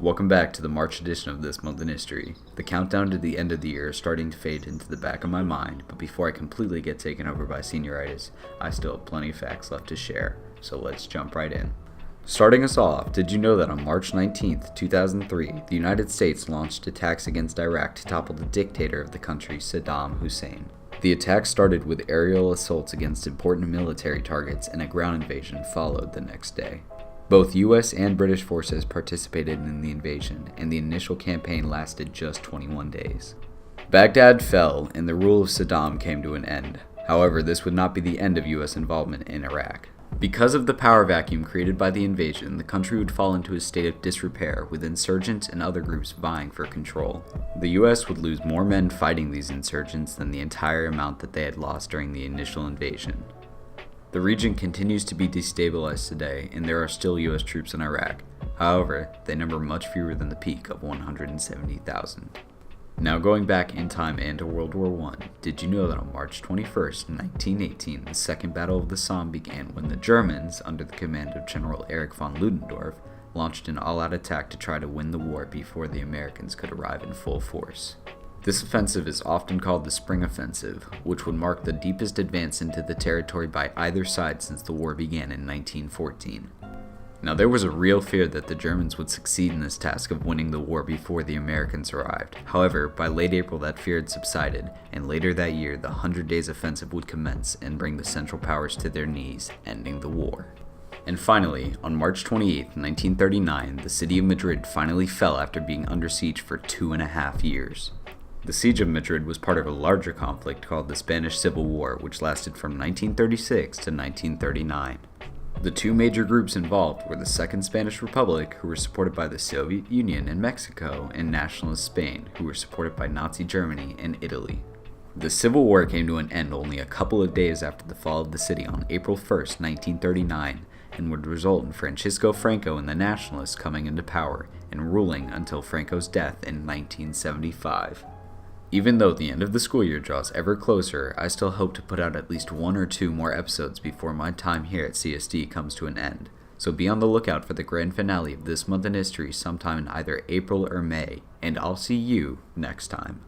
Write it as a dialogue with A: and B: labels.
A: Welcome back to the March edition of This Month in History. The countdown to the end of the year is starting to fade into the back of my mind, but before I completely get taken over by senioritis, I still have plenty of facts left to share, so let's jump right in. Starting us off, did you know that on March 19, 2003, the United States launched attacks against Iraq to topple the dictator of the country, Saddam Hussein? The attack started with aerial assaults against important military targets, and a ground invasion followed the next day. Both U.S. and British forces participated in the invasion, and the initial campaign lasted just 21 days. Baghdad fell, and the rule of Saddam came to an end. However, this would not be the end of U.S. involvement in Iraq. Because of the power vacuum created by the invasion, the country would fall into a state of disrepair, with insurgents and other groups vying for control. The U.S. would lose more men fighting these insurgents than the entire amount that they had lost during the initial invasion. The region continues to be destabilized today, and there are still U.S. troops in Iraq. However, they number much fewer than the peak of 170,000. Now going back in time and to World War I, did you know that on March 21, 1918, the Second Battle of the Somme began when the Germans, under the command of General Erich von Ludendorff, launched an all-out attack to try to win the war before the Americans could arrive in full force. This offensive is often called the Spring Offensive, which would mark the deepest advance into the territory by either side since the war began in 1914. Now, there was a real fear that the Germans would succeed in this task of winning the war before the Americans arrived. However, by late April that fear had subsided, and later that year the 100 Days Offensive would commence and bring the Central Powers to their knees, ending the war. And finally, on March 28, 1939, the city of Madrid finally fell after being under siege for 2.5 years. The Siege of Madrid was part of a larger conflict called the Spanish Civil War, which lasted from 1936 to 1939. The two major groups involved were the Second Spanish Republic, who were supported by the Soviet Union and Mexico, and Nationalist Spain, who were supported by Nazi Germany and Italy. The Civil War came to an end only a couple of days after the fall of the city on April 1, 1939, and would result in Francisco Franco and the Nationalists coming into power and ruling until Franco's death in 1975. Even though the end of the school year draws ever closer, I still hope to put out at least 1 or 2 more episodes before my time here at CSD comes to an end, so be on the lookout for the grand finale of This Month in History sometime in either April or May, and I'll see you next time.